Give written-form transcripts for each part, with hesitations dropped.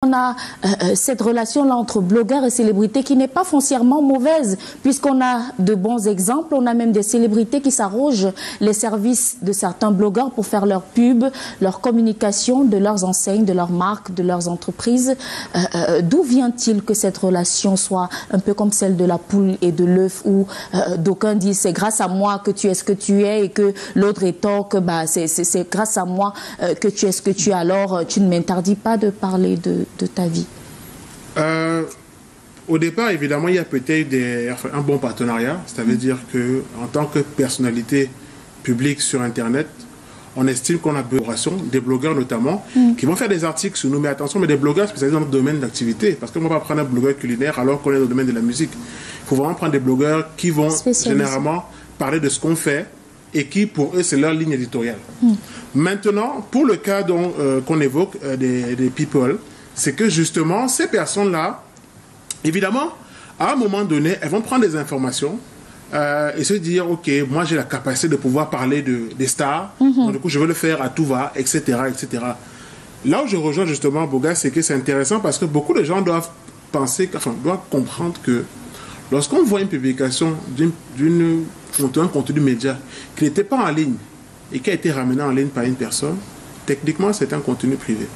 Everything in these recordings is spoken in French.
on a cette relation-là entre blogueurs et célébrités qui n'est pas foncièrement mauvaise, puisqu'on a de bons exemples. On a même des célébrités qui s'arrogent les services de certains blogueurs pour faire leur pub, leur communication de leurs enseignes, de leurs marques, de leurs entreprises. D'où vient-il que cette relation soit un peu comme celle de la poule et de l'œuf, où d'aucuns disent c'est grâce à moi que tu es ce que tu es, et que l'autre rétorque bah, c'est grâce à moi que tu es ce que tu es, alors tu ne m'interdis pas de parler de ta vie? Au départ, évidemment, il y a peut-être un bon partenariat. Ça veut dire qu'en tant que personnalité publique sur Internet, on estime qu'on a besoin des blogueurs notamment, qui vont faire des articles sur nous. Mais attention, mais des blogueurs spécialisés dans notre domaine d'activité. Parce qu'on ne va pas prendre un blogueur culinaire alors qu'on est dans le domaine de la musique. Il faut vraiment prendre des blogueurs qui vont généralement parler de ce qu'on fait et qui, pour eux, c'est leur ligne éditoriale. Maintenant, pour le cas qu'on évoque des people, c'est que justement, ces personnes-là, évidemment, à un moment donné, elles vont prendre des informations et se dire, ok, moi j'ai la capacité de pouvoir parler des stars, donc du coup je veux le faire à tout va, etc., etc. Là où je rejoins justement Boga, c'est que c'est intéressant parce que beaucoup de gens doivent doivent comprendre que lorsqu'on voit une publication d'un contenu média qui n'était pas en ligne et qui a été ramené en ligne par une personne, techniquement c'est un contenu privé.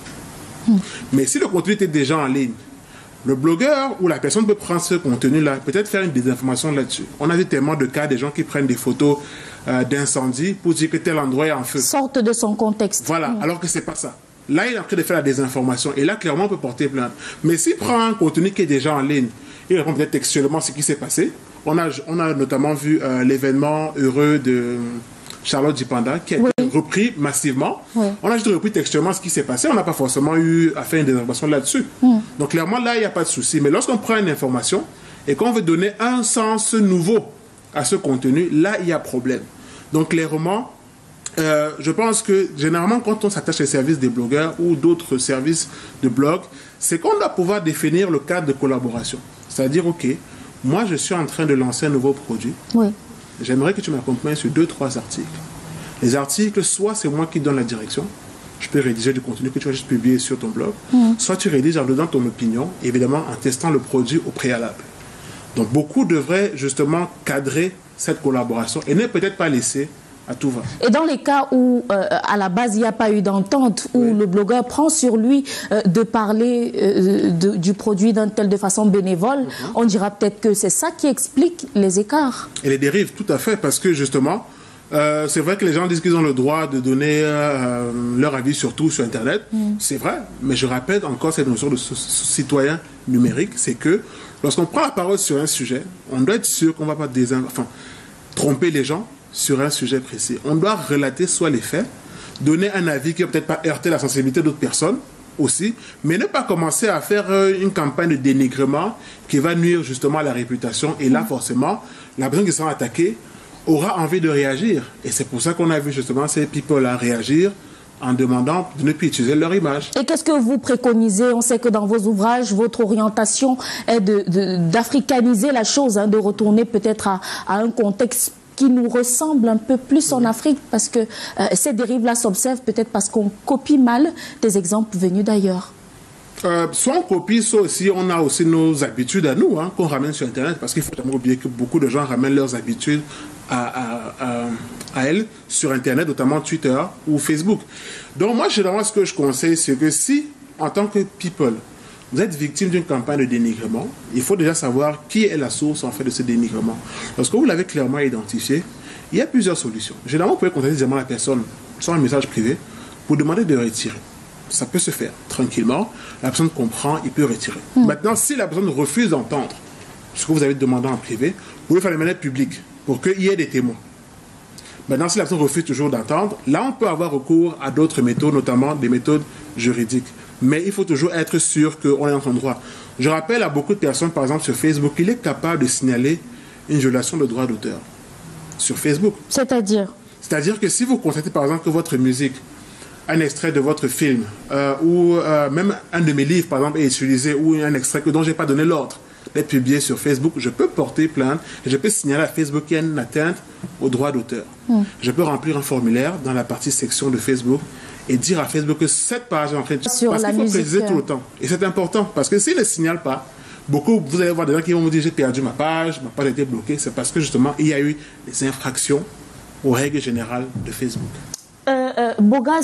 Mais si le contenu était déjà en ligne, le blogueur ou la personne peut prendre ce contenu-là, peut-être faire une désinformation là-dessus. On a vu tellement de cas des gens qui prennent des photos d'incendie pour dire que tel endroit est en feu. Sorte de son contexte. Voilà, alors que c'est pas ça. Là, il est en train de faire la désinformation. Et là, clairement, on peut porter plainte. Mais s'il prend un contenu qui est déjà en ligne, il répond peut-être textuellement ce qui s'est passé. On a notamment vu l'événement heureux de Charlotte Djipanda, qui a été repris massivement. On a juste repris textuellement ce qui s'est passé. On n'a pas forcément eu à faire une désinformation là-dessus. Donc clairement, là, il n'y a pas de souci. Mais lorsqu'on prend une information et qu'on veut donner un sens nouveau à ce contenu, là, il y a problème. Donc clairement, je pense que généralement, quand on s'attache aux services des blogueurs ou d'autres services de blog, c'est qu'on doit pouvoir définir le cadre de collaboration. C'est-à-dire, ok, moi, je suis en train de lancer un nouveau produit. J'aimerais que tu m'accompagnes sur 2-3 articles. Les articles, soit c'est moi qui donne la direction, je peux rédiger du contenu que tu vas juste publier sur ton blog, soit tu rédiges en dedans ton opinion, évidemment en testant le produit au préalable. Donc beaucoup devraient justement cadrer cette collaboration et ne peut-être pas laisser à tout va. Et dans les cas où à la base il n'y a pas eu d'entente, où le blogueur prend sur lui de parler du produit d'un tel de façon bénévole, on dira peut-être que c'est ça qui explique les écarts. Et les dérives, tout à fait, parce que justement, c'est vrai que les gens disent qu'ils ont le droit de donner leur avis surtout sur Internet. C'est vrai, mais je rappelle encore cette notion de citoyen numérique, c'est que lorsqu'on prend la parole sur un sujet, on doit être sûr qu'on ne va pas tromper les gens sur un sujet précis. On doit relater soit les faits, donner un avis qui va peut-être pas heurter la sensibilité d'autres personnes aussi, mais ne pas commencer à faire une campagne de dénigrement qui va nuire justement à la réputation. Et là, forcément, la personne qui sera attaquée aura envie de réagir. Et c'est pour ça qu'on a vu justement ces people-là réagir en demandant de ne plus utiliser leur image. Et qu'est-ce que vous préconisez? On sait que dans vos ouvrages, votre orientation est d'africaniser la chose, de retourner peut-être à un contexte qui nous ressemble un peu plus en Afrique, parce que ces dérives-là s'observent peut-être parce qu'on copie mal des exemples venus d'ailleurs. Soit on copie, soit aussi on a aussi nos habitudes à nous, qu'on ramène sur Internet, parce qu'il faut jamais oublier que beaucoup de gens ramènent leurs habitudes à elles sur Internet, notamment Twitter ou Facebook. Donc moi, généralement, ce que je conseille, c'est que si, en tant que people, vous êtes victime d'une campagne de dénigrement, il faut déjà savoir qui est la source en fait de ce dénigrement. Lorsque vous l'avez clairement identifié, il y a plusieurs solutions. Généralement, vous pouvez contacter directement la personne sur un message privé pour demander de retirer. Ça peut se faire tranquillement. La personne comprend, il peut retirer. Maintenant, si la personne refuse d'entendre ce que vous avez demandé en privé, vous pouvez faire de manière publique pour qu'il y ait des témoins. Maintenant, si la personne refuse toujours d'entendre, là, on peut avoir recours à d'autres méthodes, notamment des méthodes juridiques. Mais il faut toujours être sûr qu'on est en son droit. Je rappelle à beaucoup de personnes, par exemple sur Facebook, qu'il est capable de signaler une violation de droit d'auteur sur Facebook. C'est-à-dire? C'est-à-dire que si vous constatez, par exemple, que votre musique, un extrait de votre film, ou même un de mes livres, par exemple, est utilisé, ou un extrait dont je n'ai pas donné l'ordre d'être publié sur Facebook, je peux porter plainte et je peux signaler à Facebook qu'il y a une atteinte au droit d'auteur. Je peux remplir un formulaire dans la partie section de Facebook et dire à Facebook que cette page est en train de... Sur parce la qu'il faut musique, préciser tout le temps. Et c'est important, parce que s'il ne signale pas, vous allez voir des gens qui vont me dire j'ai perdu ma page a été bloquée. C'est parce que justement, il y a eu des infractions aux règles générales de Facebook. Bogas,